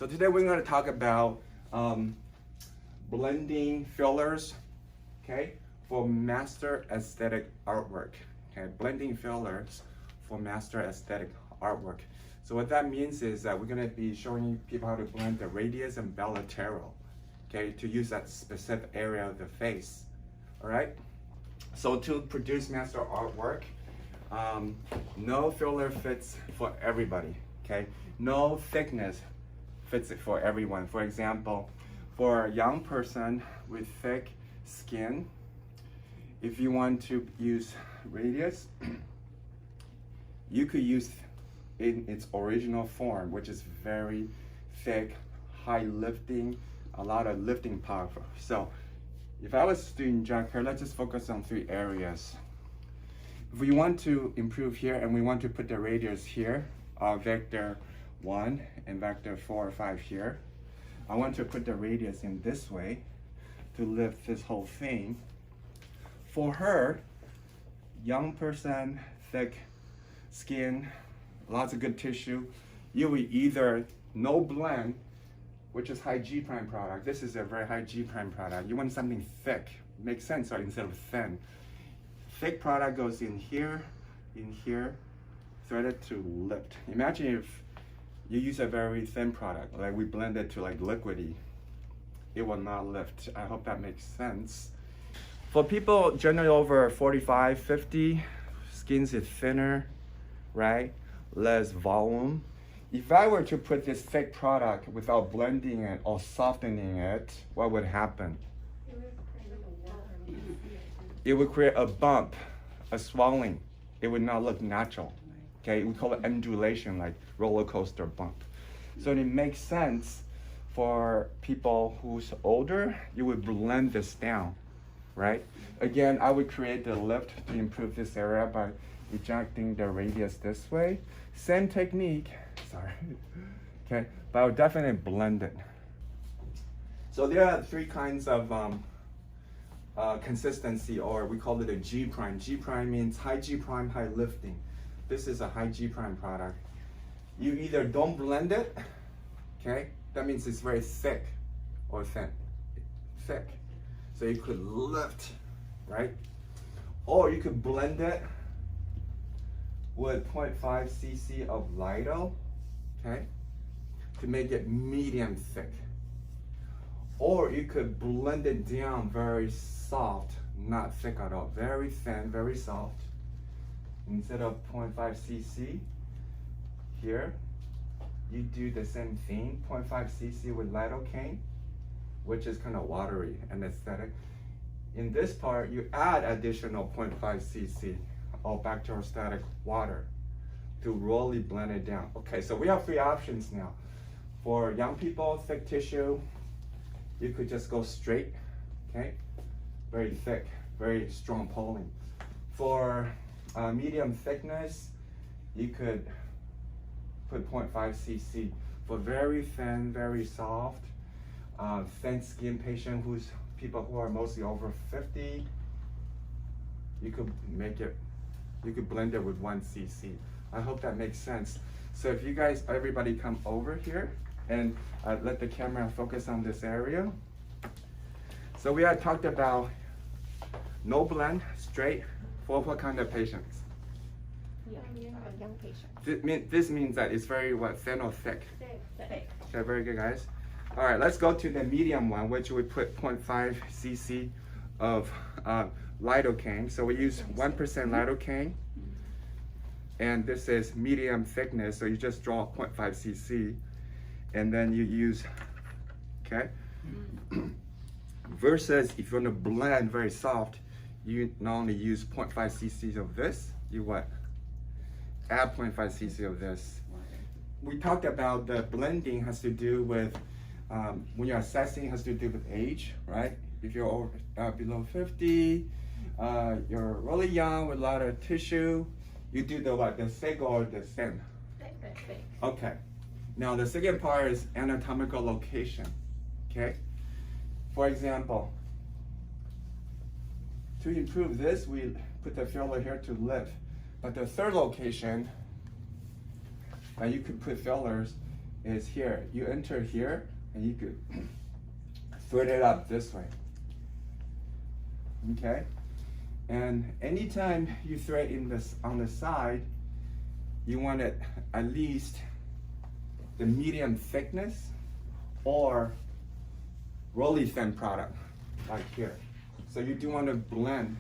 So today we're going to talk about blending fillers, okay, for master aesthetic artwork. Okay, blending fillers for master aesthetic artwork. So what that means is that we're going to be showing people how to blend the radius and bilateral, okay, to use that specific area of the face. All right. So to produce master artwork, no filler fits for everybody. Okay, no thickness fits it for everyone. For example, for a young person with thick skin, if you want to use radius, you could use in its original form, which is very thick, high lifting, a lot of lifting power. So if I was doing junk hair, let's just focus on 3 areas. If we want to improve here and we want to put the radius here, vector 1 and vector 4 or 5 here, I want to put the radius in this way to lift this whole thing. For her, young person, thick skin, lots of good tissue, you will either no blend, which is high G prime product. This is a very high G prime product. You want something thick, makes sense, right? Instead of thin. Thick product goes in here, threaded to lift. Imagine if you use a very thin product, like we blend it to like liquidy, it will not lift. I hope that makes sense. For people generally over 45, 50, skins is thinner, right? Less volume. If I were to put this thick product without blending it or softening it, what would happen? It would create a bump, a swelling. It would not look natural. Okay, we call it undulation, like roller coaster bump. So it makes sense for people who's older, you would blend this down, right? Again, I would create the lift to improve this area by ejecting the radius this way. Same technique, sorry. Okay, but I would definitely blend it. So there are 3 kinds of consistency, or we call it a G prime. G prime means high G prime, high lifting. This is a high G prime product. You either don't blend it, okay? That means it's very thick or thin. Thick. So you could lift, right? Or you could blend it with 0.5 cc of Lido, okay? To make it medium thick. Or you could blend it down very soft, not thick at all. Very thin, very soft. Instead of 0.5 cc here, you do the same thing, 0.5 cc with lidocaine, which is kind of watery and aesthetic. In this part, you add additional 0.5 cc of bacteriostatic water to really blend it down. Okay, so we have 3 options now. For young people, thick tissue, you could just go straight, okay? Very thick, very strong pulling. For medium thickness, you could put 0.5 cc. For very thin, very soft, thin skin patient people who are mostly over 50, you could blend it with 1 cc. I hope that makes sense. So if you guys, everybody come over here and let the camera focus on this area. So we had talked about no blend, straight, for what kind of patients? Young patients. This means that it's very thin or thick? Thick. Okay, very good, guys. All right, let's go to the medium one, which we put 0.5 cc of lidocaine. So we use 1% lidocaine, and this is medium thickness, so you just draw 0.5 cc, and then you use, okay? Versus if you want to blend very soft, you not only use 0.5 cc of this, you what? Add 0.5 cc of this. We talked about the blending has to do with, when you're assessing, has to do with age, right? If you're over, below 50, you're really young with a lot of tissue, you do the what? The thick or the thin? Thick. Okay. Now the second part is anatomical location, okay? For example, to improve this, we put the filler here to lift. But the third location that you could put fillers is here. You enter here and you could thread it up this way. Okay? And anytime you thread in this on the side, you want it at least the medium thickness or really thin product, like here. So you do want to blend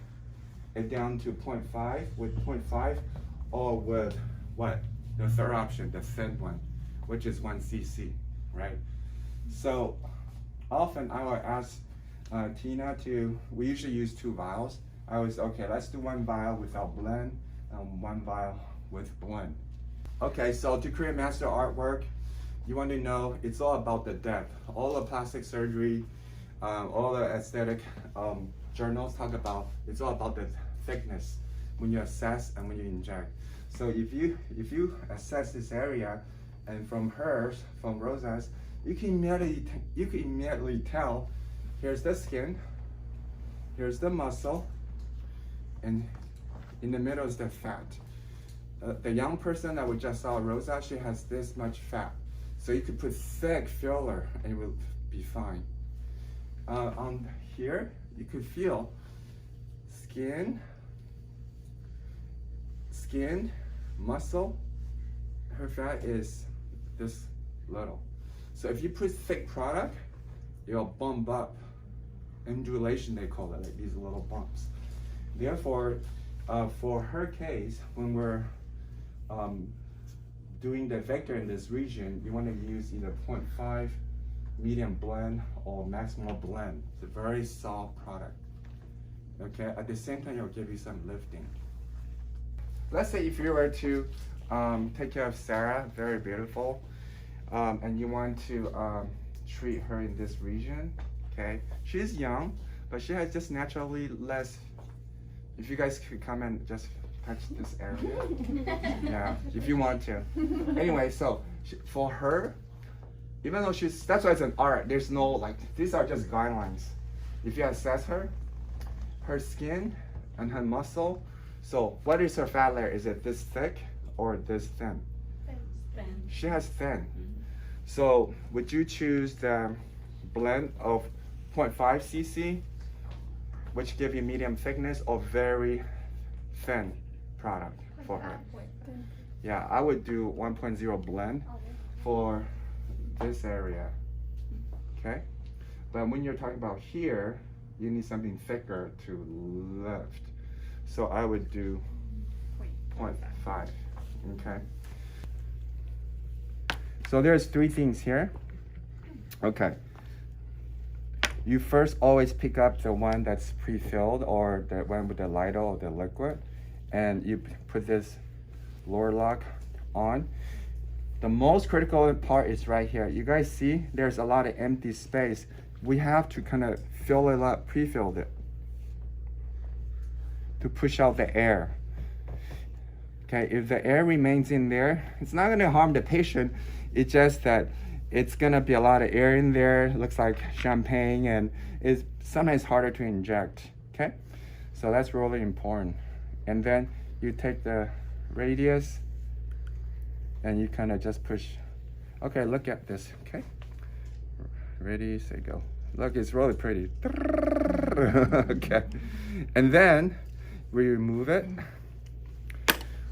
it down to 0.5 with 0.5 or with what? The third option, the thin one, which is 1 cc, right? So often I will ask Tina we usually use 2 vials. I always, okay, let's do 1 vial without blend and 1 vial with blend. Okay, so to create master artwork, you want to know it's all about the depth. All the plastic surgery, all the aesthetic journals talk about, it's all about the thickness when you assess and when you inject. So if you assess this area, and from Rosa's, you can immediately tell, here's the skin, here's the muscle, and in the middle is the fat. The young person that we just saw, Rosa, she has this much fat. So you could put thick filler and it will be fine. On here, you could feel skin, muscle. Her fat is this little. So if you put thick product, it'll bump up. Undulation, they call it, like these little bumps. Therefore, for her case, when we're doing the vector in this region, you want to use either 0.5 medium blend or maximal blend. It's a very soft product. Okay, at the same time, it'll give you some lifting. Let's say if you were to take care of Sarah, very beautiful, and you want to treat her in this region, okay? She's young, but she has just naturally less. If you guys could come and just touch this area. Yeah, if you want to. Anyway, so for her, even though that's why it's an art, there's no, like, these are just guidelines. If you assess her skin and her muscle, so what is her fat layer? Is it this thick or this thin? Thin. She has thin. So would you choose the blend of 0.5 cc, which give you medium thickness, or very thin product for her? Yeah, I would do 1.0 blend for this area, okay? But when you're talking about here, you need something thicker to lift. So I would do 0.5, okay? So there's 3 things here. Okay. You first always pick up the one that's pre-filled or the one with the Lido or the liquid, and you put this lower lock on. The most critical part is right here. You guys see there's a lot of empty space. We have to kind of fill it up, pre-fill it, to push out the air. Okay, if the air remains in there, it's not gonna harm the patient. It's just that it's gonna be a lot of air in there. It looks like champagne, and it's sometimes harder to inject, okay? So that's really important. And then you take the radius and you kind of just push. Okay, look at this, okay? Ready, say go. Look, it's really pretty. Okay, and then we remove it.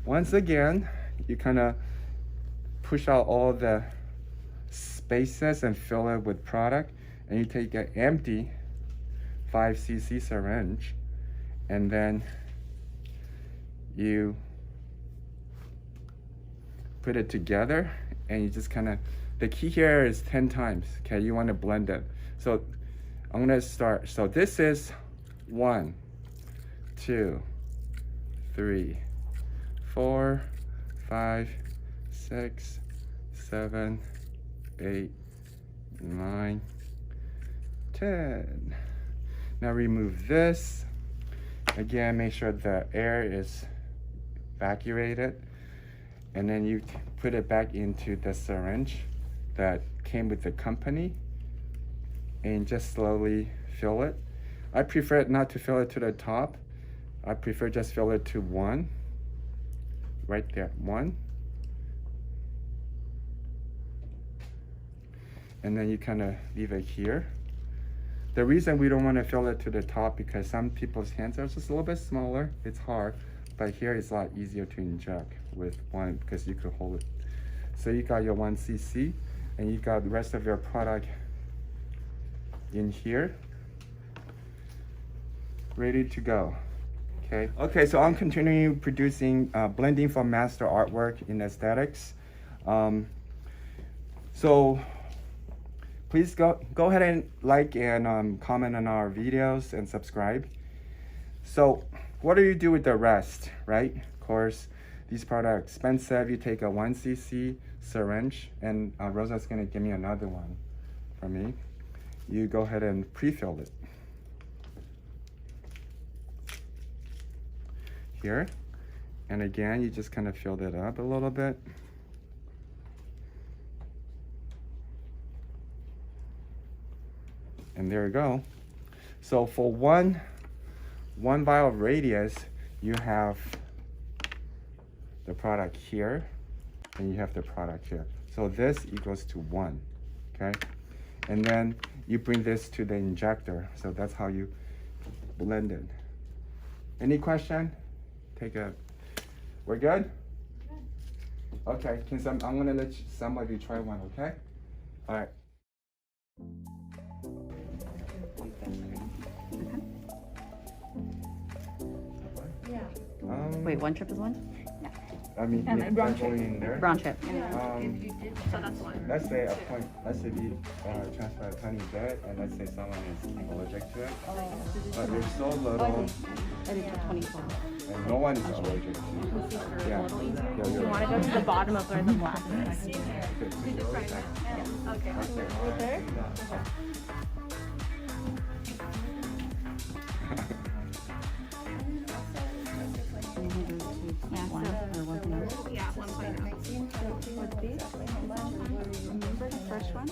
Once again, you kind of push out all the spaces and fill it with product, and you take an empty 5 cc syringe, and then you put it together, and you just kind of, the key here is 10 times, okay? You want to blend it. So I'm gonna start. So this is 1, 2, 3, 4, 5, 6, 7, 8, 9, 10. Now remove this. Again, make sure the air is evacuated, and then you put it back into the syringe that came with the company, and just slowly fill it. I prefer not to fill it to the top. I prefer just fill it to 1, right there, 1. and then you kind of leave it here. The reason we don't want to fill it to the top because some people's hands are just a little bit smaller. It's hard, but here it's a lot easier to inject with one because you could hold it. So you got your 1 cc, and you got the rest of your product in here, ready to go. Okay, so I'm continuing producing blending for master artwork in aesthetics. So please go ahead and like and comment on our videos and subscribe. So what do you do with the rest, right? Of course, these products are expensive. You take a 1 cc syringe, and Rosa's gonna give me another one from me. You go ahead and pre-fill it here, and again you just kind of fill it up a little bit, and there you go. So for one vial of Radiesse, you have the product here and you have the product here, so this equals to 1. Okay, and then you bring this to the injector, so that's how you blend it. Any question? We're good? Okay, I'm gonna let some of you try one, okay? All right. Wait, 1 trip is 1? I mean, And brown going in there. Brown trip. So that's one. Let's say a point. Let's say we transfer a tiny bit, and let's say someone is allergic to it, but there's so little, I did 24. and no one is allergic to it. Yeah. You want to go to the bottom of where the black is. Okay. Right there? Yeah, 1.0. Remember the first one?